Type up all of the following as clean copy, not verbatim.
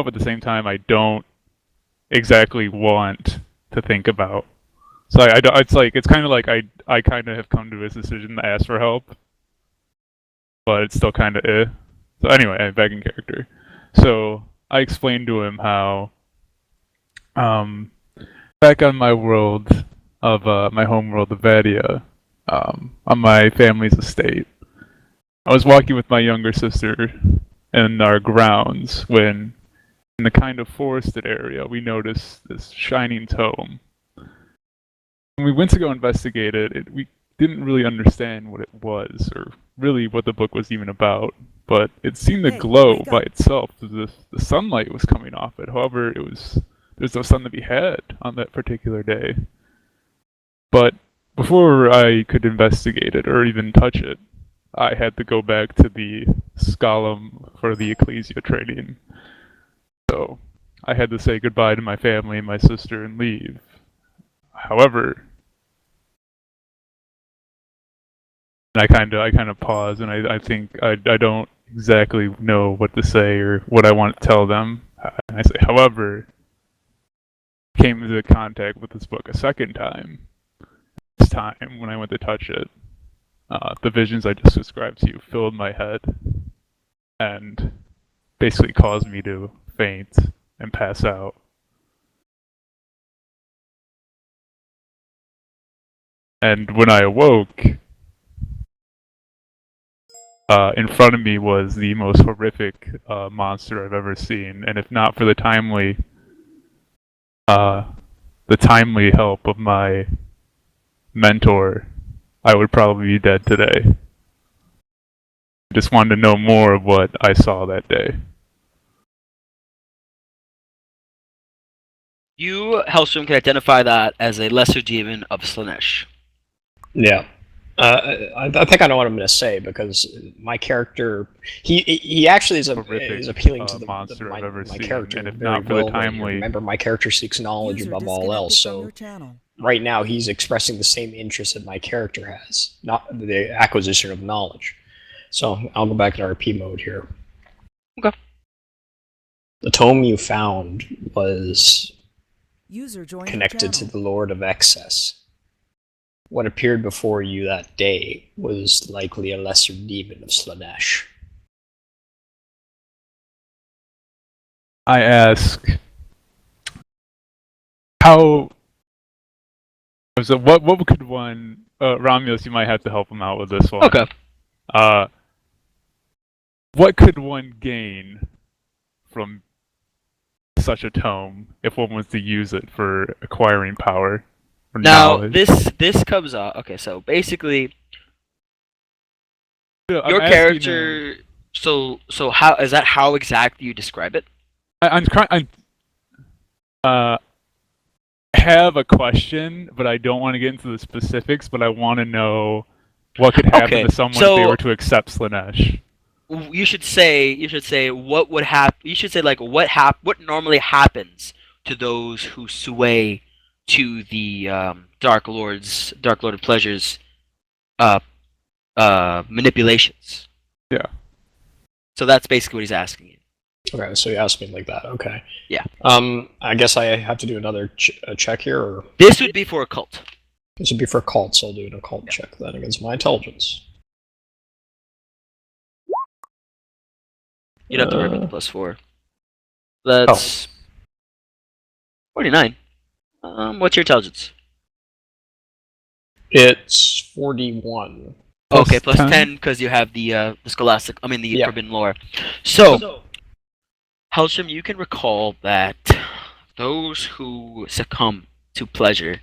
but at the same time, I don't exactly want to think about. So it's like it's kind of like I kind of have come to this decision to ask for help, but it's still kind of So anyway, back in character. So I explained to him how um, back on my world of my home world of Vadia, on my family's estate, I was walking with my younger sister in our grounds when, in the kind of forested area, we noticed this shining tome. When we went to go investigate it, we didn't really understand what it was or really what the book was even about, but it seemed to glow by itself as if the sunlight was coming off it. However, there's no sun to be had on that particular day. But before I could investigate it or even touch it, I had to go back to the Scholem for the Ecclesia training. So I had to say goodbye to my family and my sister and leave. However, I kind of pause and I think I don't exactly know what to say or what I want to tell them. And I say, however, I came into contact with this book a second time. This time when I went to touch it, the visions I just described to you filled my head and basically caused me to faint and pass out. And when I awoke, in front of me was the most horrific monster I've ever seen, and if not for the timely help of my mentor, I would probably be dead today. I just wanted to know more of what I saw that day. You, Hellstrom, can identify that as a lesser demon of Slaanesh. Yeah. I think I know what I'm going to say because my character, he actually is appealing to my character and if very not for well. the timely... Remember, my character seeks knowledge above all else, so right now he's expressing the same interest that my character has, not the acquisition of knowledge. So I'll go back to RP mode here. Okay. The tome you found was connected to the Lord of Excess. What appeared before you that day was likely a lesser demon of Slaanesh. I ask, how... So what could one... Romulus, you might have to help him out with this one. Okay. What could one gain from such a tome if one was to use it for acquiring power? Now, knowledge? this comes up. Okay, so basically, Yeah, your character. So how is that? How exactly you describe it? I have a question, but I don't want to get into the specifics. But I want to know what could happen to someone if they were to accept Slaanesh. You should say what would happen. You should say like what normally happens to those who sway to the Dark Lord of Pleasure's manipulations. Yeah. So that's basically what he's asking you. Okay, so you asked me like that. Okay. Yeah. I guess I have to do another check here, or this would be for occult. This would be for occult, so I'll do an occult check then against my intelligence. You'd have to work with the +4. That's 49. What's your intelligence? It's 41. Okay, plus 10 because you have the scholastic. I mean the forbidden lore. So, Hellstrom, you can recall that those who succumb to pleasure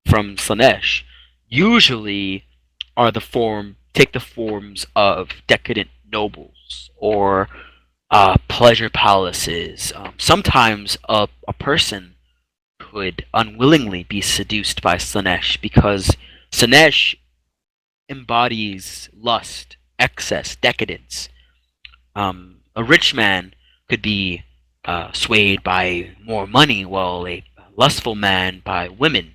from Slaanesh usually take the forms of decadent nobles or pleasure palaces. Sometimes a person could unwillingly be seduced by Slaanesh because Slaanesh embodies lust, excess, decadence. A rich man could be swayed by more money, while a lustful man by women,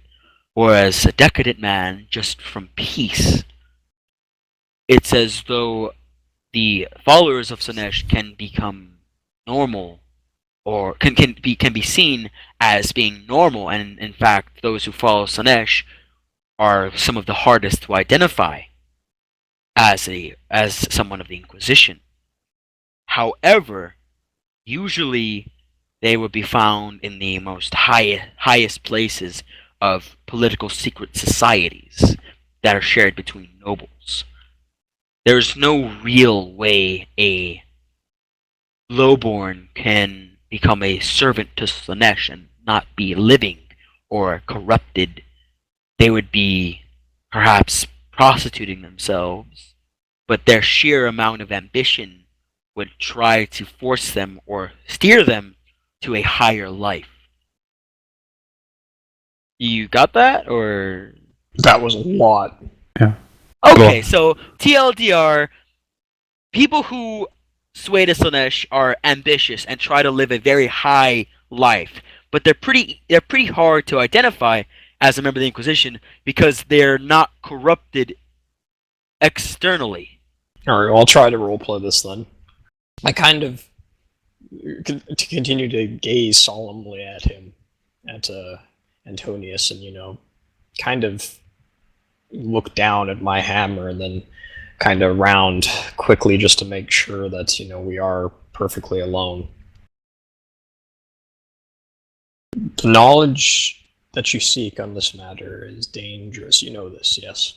whereas a decadent man just from peace. It's as though the followers of Slaanesh can become normal or can be seen as being normal, and in fact, those who follow Slanesh are some of the hardest to identify as someone of the Inquisition. However, usually they would be found in the most highest places of political secret societies that are shared between nobles. There's no real way a lowborn can become a servant to Slanesh and not be living or corrupted. They would be perhaps prostituting themselves, but their sheer amount of ambition would try to force them or steer them to a higher life. You got that, or? That was a lot. Yeah. Okay, so TLDR, people who sway to Slanesh are ambitious and try to live a very high life, but they're pretty hard to identify as a member of the Inquisition because they're not corrupted externally. Alright, well, I'll try to roleplay this then. I kind of to continue to gaze solemnly at him, at Antonius, and kind of look down at my hammer and then kind of round quickly just to make sure that we are perfectly alone. The knowledge that you seek on this matter is dangerous. You know this, yes?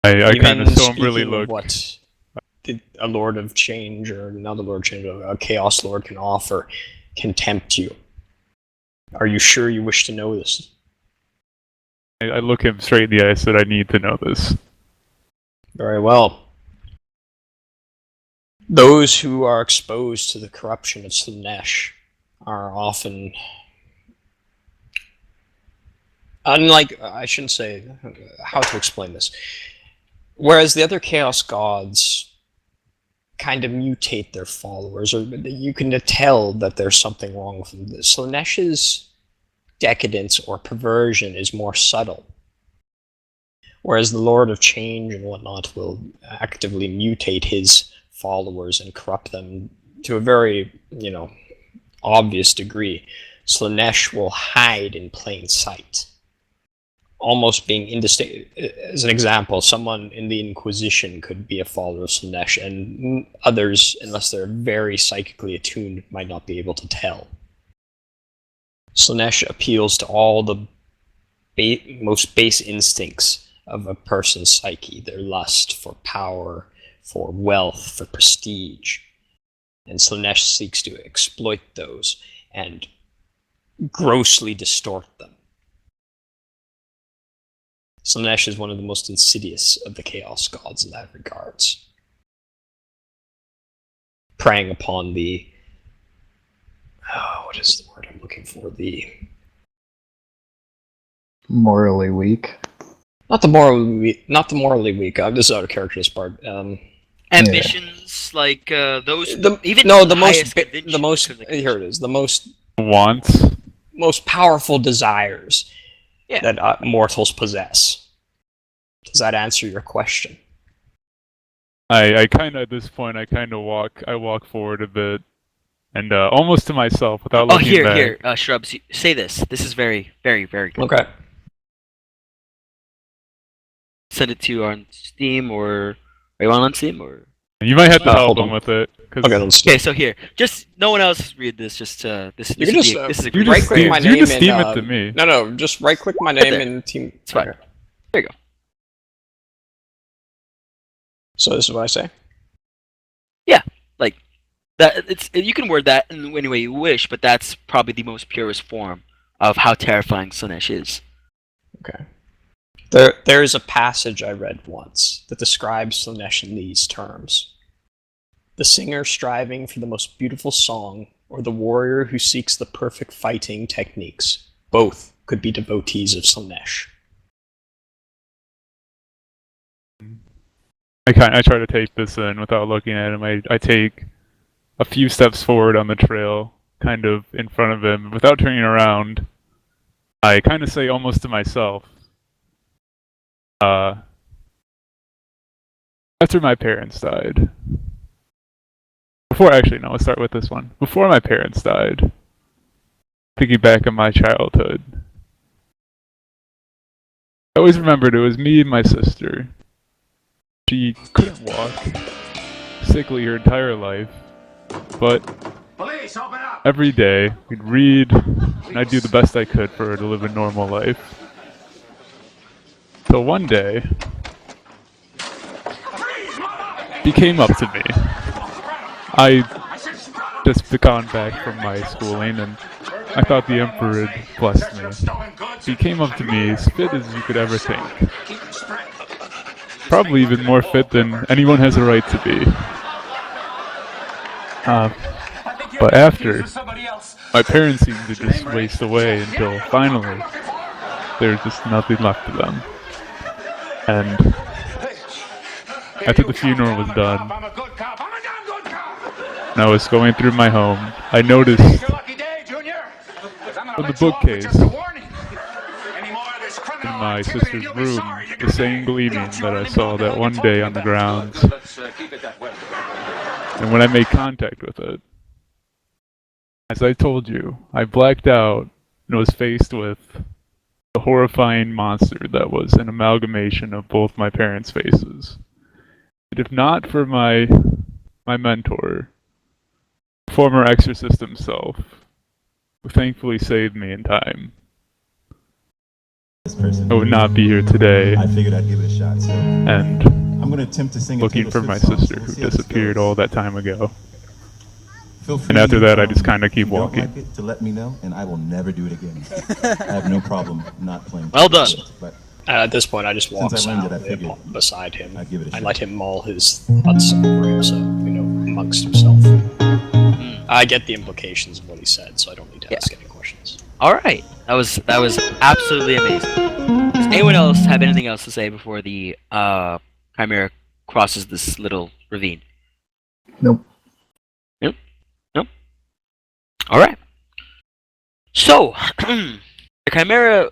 I kind of somberly look. What a Lord of Change, or another Lord of Change, a Chaos Lord can offer, can tempt you. Are you sure you wish to know this? I look him straight in the eye and said, I need to know this. Very well. Those who are exposed to the corruption of Slanesh are often, unlike, I shouldn't say how to explain this. Whereas the other Chaos Gods kind of mutate their followers, or you can tell that there's something wrong with them. Slanesh's decadence or perversion is more subtle. Whereas the Lord of Change and whatnot will actively mutate his followers and corrupt them to a very, obvious degree. Slanesh will hide in plain sight, almost being indistinct. As an example, someone in the Inquisition could be a follower of Slanesh, and others, unless they're very psychically attuned, might not be able to tell. Slanesh appeals to all the most base instincts of a person's psyche, their lust for power, for wealth, for prestige. And Slanesh seeks to exploit those and grossly distort them. Slanesh is one of the most insidious of the Chaos Gods in that regards, preying upon the what is the word I'm looking for? The morally weak. Not the morally weak. This is out of character. This part. Ambitions like those. Here it is. The most wants, most powerful desires Yeah. that mortals possess. Does that answer your question? I kind of, at this point, I walk forward a bit, and almost to myself without looking back. Here, Shrubs, say this. This is very, very, very good. Okay. Send it to you on Steam, or are you on Steam, or? You might have to help hold him on. with it. Okay, so here, just no one else read this. Just this. You can just right-click my you name just in. steam it to me. No, just right-click my name in Team. It's fine. There you go. So this is what I say. Yeah, like that. You can word that in any way you wish, but that's probably the most purest form of how terrifying Slanesh is. Okay. There is a passage I read once that describes Slanesh in these terms: the singer striving for the most beautiful song, or the warrior who seeks the perfect fighting techniques. Both could be devotees of Slanesh. I try to take this in without looking at him. I take a few steps forward on the trail, kind of in front of him, without turning around. I kind of say almost to myself, after my parents died, I'll start with this one. Before my parents died, thinking back on my childhood, I always remembered it was me and my sister. She couldn't walk, sickly her entire life, but every day we'd read, and I'd do the best I could for her to live a normal life. So one day, she came up to me. I just gone back from my schooling, and I thought the Emperor had blessed me. He came up to me as fit as you could ever think. Probably even more fit than anyone has a right to be. But after, my parents seemed to just waste away until finally, there was just nothing left of them. And after the funeral was done, and I was going through my home, I noticed on the bookcase in my sister's room the same gleaming that I saw that one day on the grounds. And when I made contact with it, as I told you, I blacked out and was faced with a horrifying monster that was an amalgamation of both my parents' faces. And if not for my mentor, former exorcist himself, who thankfully saved me in time, I would not be here today. I figured I'd give it a shot. So and I'm gonna attempt to sing looking for my sister who disappeared all that time ago. Feel free And after that, I just kind of keep if you don't walking. like it, to let me know, and I will never do it again. I have no problem not playing. Well done. But At this point, I just walk Since I learned out it, I figured beside him. I'd give it a I shot. let him maul his thoughts amongst himself. I get the implications of what he said, so I don't need to ask any questions. All right, that was absolutely amazing. Does anyone else have anything else to say before the Chimera crosses this little ravine? Nope. Nope. All right. So the Chimera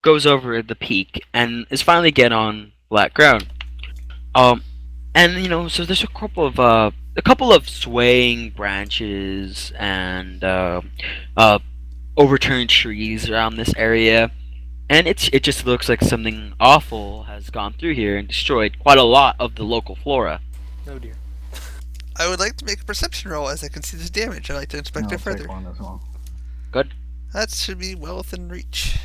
goes over the peak and is finally get on flat ground. And so there's a couple of swaying branches and overturned trees around this area, and it just looks like something awful has gone through here and destroyed quite a lot of the local flora. Oh dear. I would like to make a perception roll as I can see this damage. I'd like to inspect I'll it further. take one as well. Good. That should be well within reach.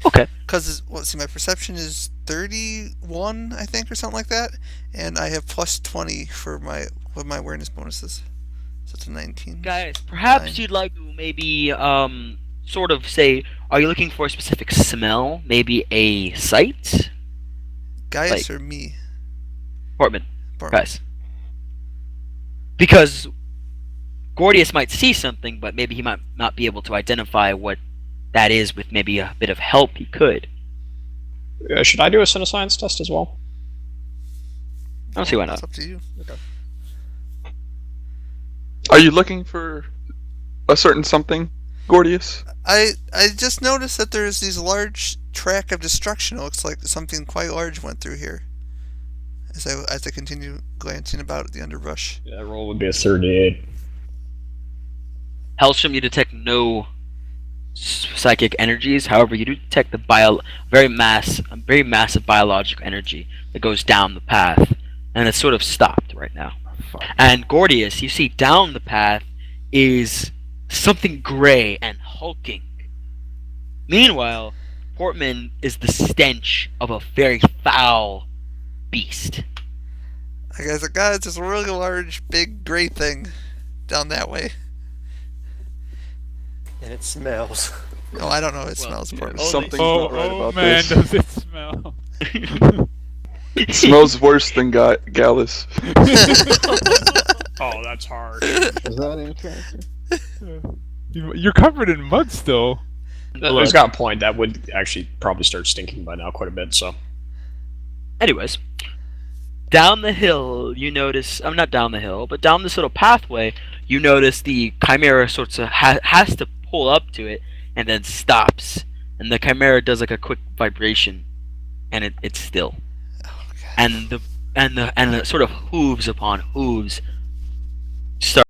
Okay. Because, let's see, my perception is 31, I think, or something like that. And I have plus 20 for my awareness bonuses. So it's a 19. Guys, perhaps Fine. you'd like to maybe sort of say, are you looking for a specific smell? Maybe a sight? Gaius like- or me? Portman. Barman. Guys. Because Gordius might see something, but maybe he might not be able to identify what that is with maybe a bit of help he could. Should I do a Cinescience test as well? I don't see why not. It's up to you. Are you looking for a certain something, Gordius? I just noticed that there's these large track of destruction. It looks like something quite large went through here. As I continue glancing about at the underbrush. That roll would be a 38. Helstrom, you detect no psychic energies. However, you do detect the very massive biological energy that goes down the path, and it's sort of stopped right now. And Gordius, you see down the path is something gray and hulking. Meanwhile, Portman is the stench of a very foul beast. Guys, there's a really large, big, gray thing down that way. And it smells. Oh, I don't know. It smells important. Something's not right about man, this. does it smell? It smells worse than Gallus. Oh, that's hard. Is that in character? You're covered in mud still. There's got a point. That would actually probably start stinking by now quite a bit, so. Anyways, down the hill, you notice... not down the hill, but down this little pathway, you notice the Chimera sorts of has to pull up to it, and then stops. And the Chimera does like a quick vibration, and it's still. Oh, God. And the sort of hooves upon hooves Start.